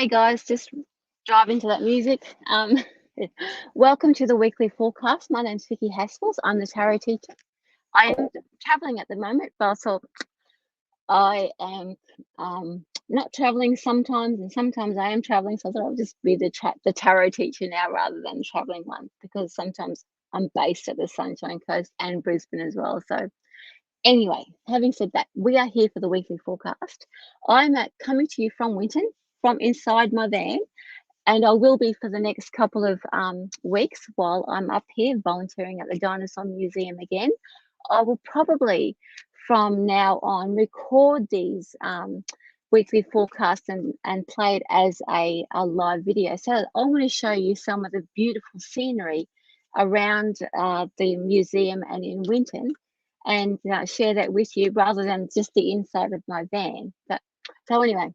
Hey guys, just driving to that music. Welcome to the weekly forecast. My name's Vicki Haspels. I'm the tarot teacher. I am traveling at the moment, but also I am not traveling sometimes, and sometimes I am traveling. So I thought I'll just be the tarot teacher now rather than the traveling one, because sometimes I'm based at the Sunshine Coast and Brisbane as well. So anyway, having said that, we are here for the weekly forecast. I'm coming to you from Winton, from inside my van, and I will be for the next couple of weeks while I'm up here volunteering at the Dinosaur Museum again. I will probably, from now on, record these weekly forecasts and play it as a live video. So I want to show you some of the beautiful scenery around the museum and in Winton, and share that with you rather than just the inside of my van. So anyway,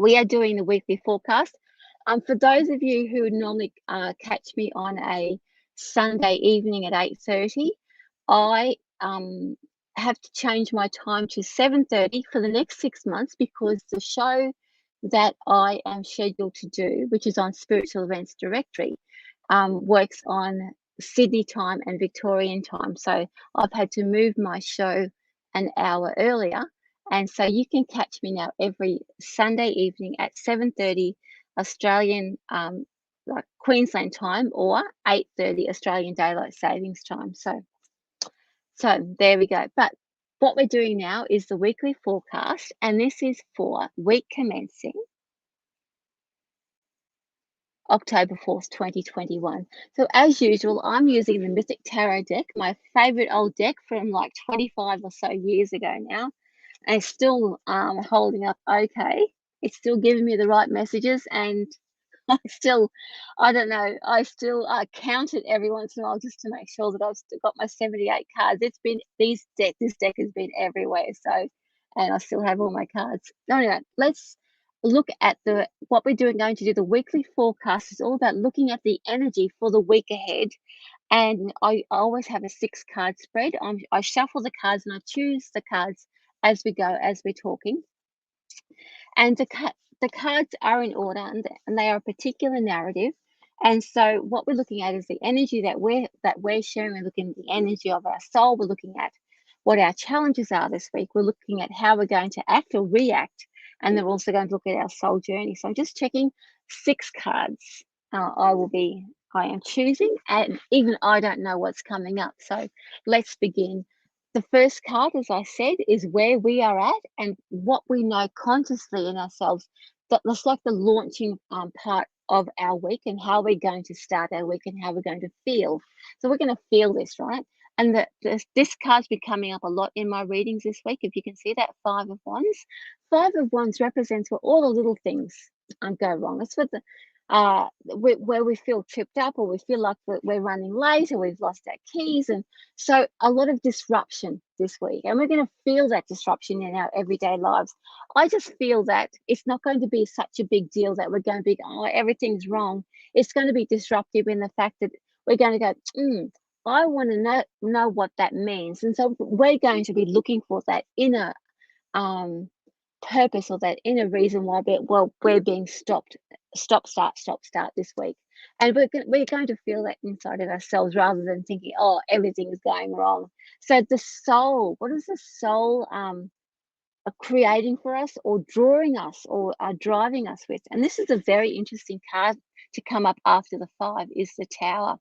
we are doing the weekly forecast. For those of you who normally catch me on a Sunday evening at 8:30, I have to change my time to 7:30 for the next 6 months, because the show that I am scheduled to do, which is on Spiritual Events Directory, works on Sydney time and Victorian time. So I've had to move my show an hour earlier. And so you can catch me now every Sunday evening at 7:30 Australian, like Queensland time, or 8:30 Australian Daylight Savings Time. So there we go. But what we're doing now is the weekly forecast, and this is for week commencing October 4th, 2021. So as usual, I'm using the Mythic Tarot Deck, my favorite old deck from like 25 or so years ago now. And it's still holding up okay. It's still giving me the right messages, and I don't know, I still count it every once in a while just to make sure that I've still got my 78 cards. It's been this deck has been everywhere. So, and I still have all my cards. Anyway, let's look at what we're going to do. The weekly forecast is all about looking at the energy for the week ahead. And I always have a 6-card spread. I shuffle the cards and I choose the cards as we go, as we're talking. And the cards are in order, and they are a particular narrative. And so what we're looking at is the energy that we're sharing. We're looking at the energy of our soul. We're looking at what our challenges are this week. We're looking at how we're going to act or react. And then we're also going to look at our soul journey. So I'm just checking 6 cards. I am choosing, and even I don't know what's coming up. So let's begin. The first card, as I said, is where we are at and what we know consciously in ourselves. That's like the launching part of our week, and how we're going to start our week and how we're going to feel. So we're going to feel this, right? And this card's been coming up a lot in my readings this week. If you can see that, 5 of Wands. 5 of Wands represents where all the little things go wrong. It's what where we feel tripped up, or we feel like we're running late, or we've lost our keys. And so a lot of disruption this week, and we're going to feel that disruption in our everyday lives. I just feel that it's not going to be such a big deal that we're going to be, oh, everything's wrong. It's going to be disruptive in the fact that we're going to go, I want to know what that means. And so we're going to be looking for that inner purpose, or that inner reason why we're being stop, start this week. And we're going to feel that inside of ourselves, rather than thinking, oh, everything is going wrong. So the soul, what is the soul creating for us, or drawing us, or driving us with? And this is a very interesting card to come up after the 5, is the Tower.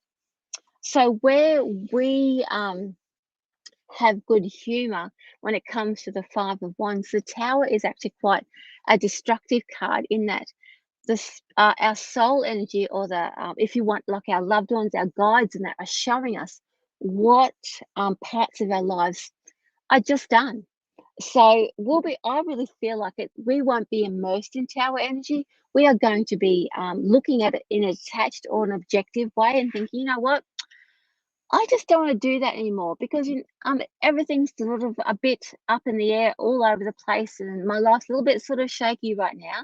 So where we have good humor when it comes to the 5 of Wands, the Tower is actually quite a destructive card, in that our soul energy, or if you want, like our loved ones, our guides, and that are showing us what parts of our lives are just done. So I really feel like we won't be immersed in Tower energy. We are going to be looking at it in an attached or an objective way, and thinking, you know what, I just don't want to do that anymore, because everything's sort of a bit up in the air, all over the place, and my life's a little bit sort of shaky right now.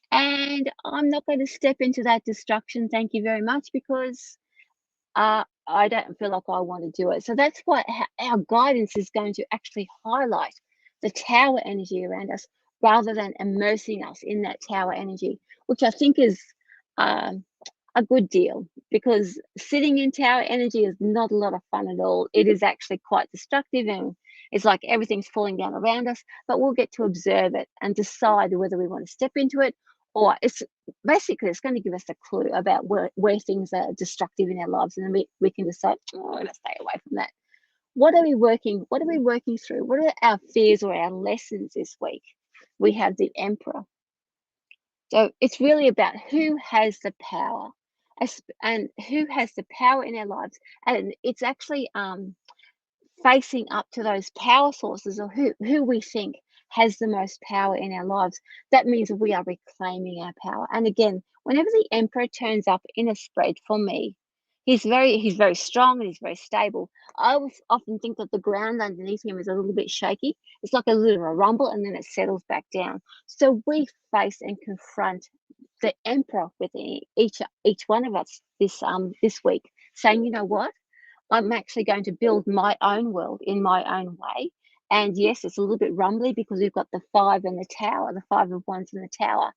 And I'm not going to step into that destruction, thank you very much, because I don't feel like I want to do it. So that's what our guidance is going to actually highlight, the Tower energy around us, rather than immersing us in that Tower energy. which I think is um, a good deal, because sitting in tower energy is not a lot of fun at all. It is actually quite destructive, and it's like everything's falling down around us, but we'll get to observe it and decide whether we want to step into it, or it's basically it's going to give us a clue about where things are destructive in our lives, and then we can decide, oh, I'm going to stay away from that. What are we working through? What are our fears or our lessons this week? We have the Emperor. So it's really about who has the power, and who has the power in our lives. And it's actually facing up to those power sources, or who we think has the most power in our lives. That means we are reclaiming our power. And again, whenever the Emperor turns up in a spread for me, he's very strong and he's very stable. I often think that the ground underneath him is a little bit shaky. It's like a little of a rumble, and then it settles back down. So we face and confront the Emperor within each one of us this week, saying, you know what? I'm actually going to build my own world in my own way. And yes, it's a little bit rumbly because we've got the five and the tower, the five of wands in the tower.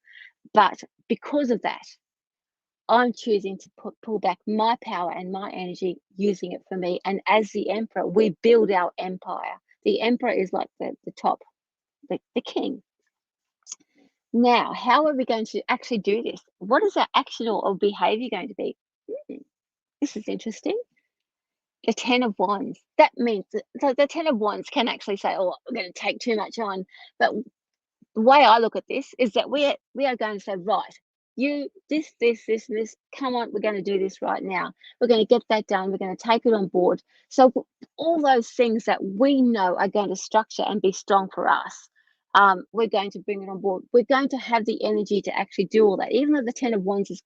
But because of that, I'm choosing to pull back my power and my energy, using it for me. And as the Emperor, we build our empire. The Emperor is like the top, the king. Now, how are we going to actually do this? What is our action or behavior going to be? This is interesting. The Ten of Wands. That means the Ten of Wands can actually say, "Oh, we're going to take too much on." But the way I look at this is that we are going to say, "Right, you this and this. Come on, we're going to do this right now. We're going to get that done. We're going to take it on board." So all those things that we know are going to structure and be strong for us, we're going to bring it on board. We're going to have the energy to actually do all that. Even though the Ten of Wands is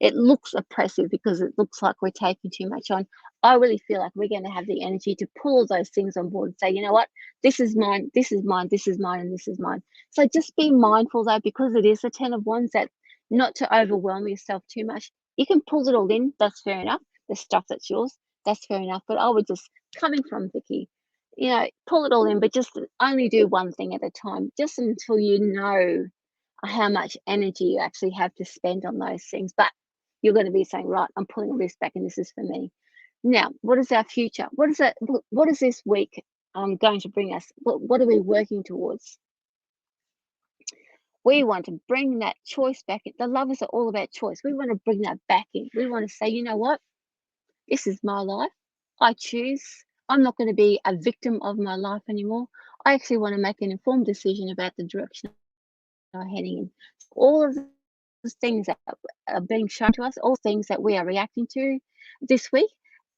it looks oppressive because it looks like we're taking too much on. I really feel like we're going to have the energy to pull all those things on board and say, you know what, this is mine, this is mine, this is mine, and this is mine. So just be mindful though, because it is the Ten of Wands, that not to overwhelm yourself too much. You can pull it all in, that's fair enough. The stuff that's yours, that's fair enough. But I would just, coming from Vicki, pull it all in, but just only do one thing at a time, just until you know how much energy you actually have to spend on those things. But you're going to be saying, right, I'm pulling all this back and this is for me. Now, what is our future? What is this week going to bring us? What are we working towards? We want to bring that choice back in. The lovers are all about choice. We want to bring that back in. We want to say, you know what? This is my life. I choose. I'm not going to be a victim of my life anymore. I actually want to make an informed decision about the direction I'm heading in. All of the things that are being shown to us, all things that we are reacting to this week,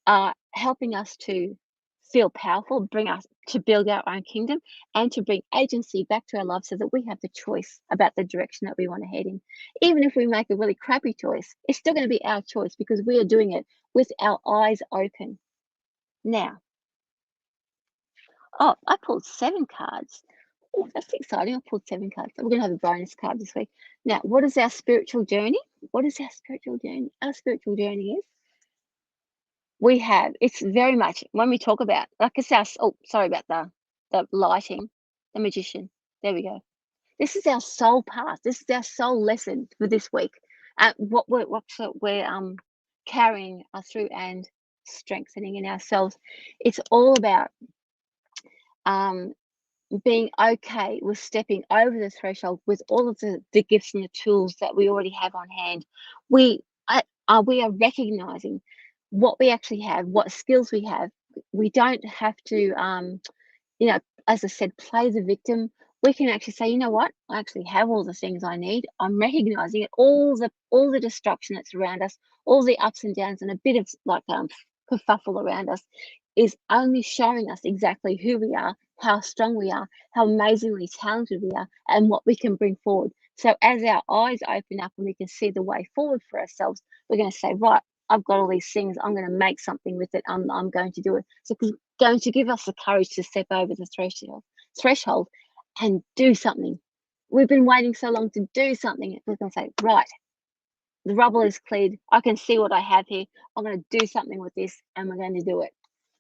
are helping us to feel powerful, bring us to build our own kingdom, and to bring agency back to our lives so that we have the choice about the direction that we want to head in. Even if we make a really crappy choice, it's still going to be our choice because we are doing it with our eyes open. Now, oh, I pulled 7 cards. Oh, that's exciting. I pulled 7 cards. So we're going to have a bonus card this week. Now, what is our spiritual journey? What is our spiritual journey? Our spiritual journey is it's very much when we talk about, like it's our, oh, sorry about the lighting, the magician. There we go. This is our soul path. This is our soul lesson for this week. What we're carrying us through and strengthening in ourselves. It's all about um being okay with stepping over the threshold with all of the gifts and the tools that we already have on hand. We are recognizing what we actually have, what skills we have. We don't have to, as I said, play the victim. We can actually say, you know what, I actually have all the things I need. I'm recognizing it, all the destruction that's around us, all the ups and downs, and a bit of like kerfuffle around us is only showing us exactly who we are, how strong we are, how amazingly talented we are, and what we can bring forward. So as our eyes open up and we can see the way forward for ourselves, we're going to say, right, I've got all these things. I'm going to make something with it. I'm going to do it. So it's going to give us the courage to step over the threshold and do something. We've been waiting so long to do something. We're going to say, right, the rubble is cleared. I can see what I have here. I'm going to do something with this, and we're going to do it.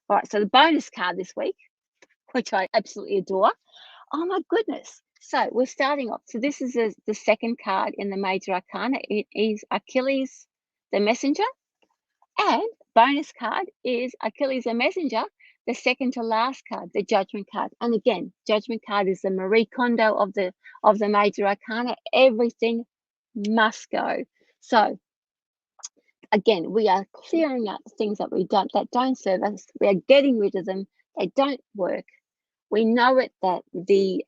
All right, so the bonus card this week, which I absolutely adore. Oh my goodness. So we're starting off. So this is the second card in the Major Arcana. It is Achilles the Messenger. And bonus card is Achilles the Messenger, the second to last card, the Judgment card. And again, Judgment card is the Marie Kondo of the Major Arcana. Everything must go. So again, we are clearing out the things that don't serve us. We are getting rid of them. They don't work. We know it that the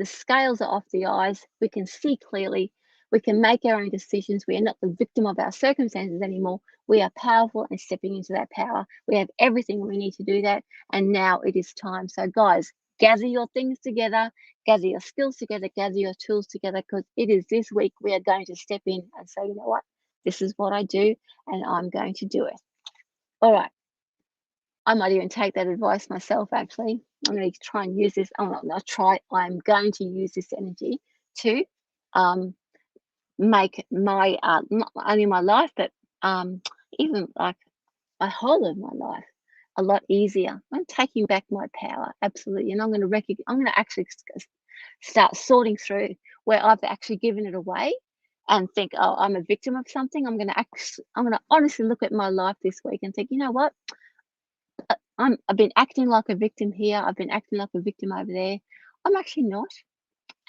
scales are off the eyes. We can see clearly. We can make our own decisions. We are not the victim of our circumstances anymore. We are powerful and stepping into that power. We have everything we need to do that. And now it is time. So guys, gather your things together, gather your skills together, gather your tools together, because it is this week we are going to step in and say, you know what, this is what I do and I'm going to do it. All right. I might even take that advice myself, actually. I'm going to try and use this. I'm not try. I'm going to use this energy to make my, not only my life, but even like a whole of my life a lot easier. I'm taking back my power, absolutely. And I'm going to actually start sorting through where I've actually given it away and think, oh, I'm a victim of something. I'm going to honestly look at my life this week and think, you know what? I've been acting like a victim here. I've been acting like a victim over there. I'm actually not.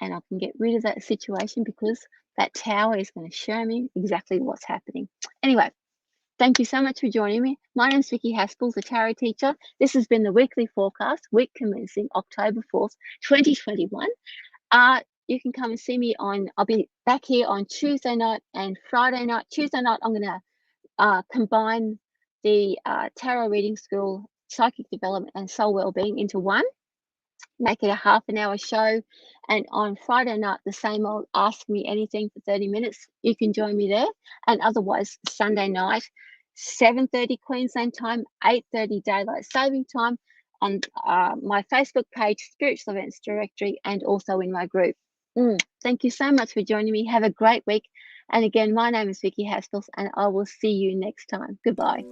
And I can get rid of that situation because that tower is going to show me exactly what's happening. Anyway, thank you so much for joining me. My name is Vicki Haspels, a tarot teacher. This has been the weekly forecast, week commencing October 4th, 2021. You can come and see me I'll be back here on Tuesday night and Friday night. Tuesday night, I'm going to combine the Tarot Reading School, Psychic Development and Soul Wellbeing into one, make it a half an hour show. And on Friday night, the same old Ask Me Anything for 30 minutes. You can join me there. And otherwise, Sunday night, 7:30 Queensland time, 8:30 Daylight Saving Time, on my Facebook page, Spiritual Events Directory, and also in my group. Thank you so much for joining me. Have a great week. And again, my name is Vicki Haspels, and I will see you next time. Goodbye.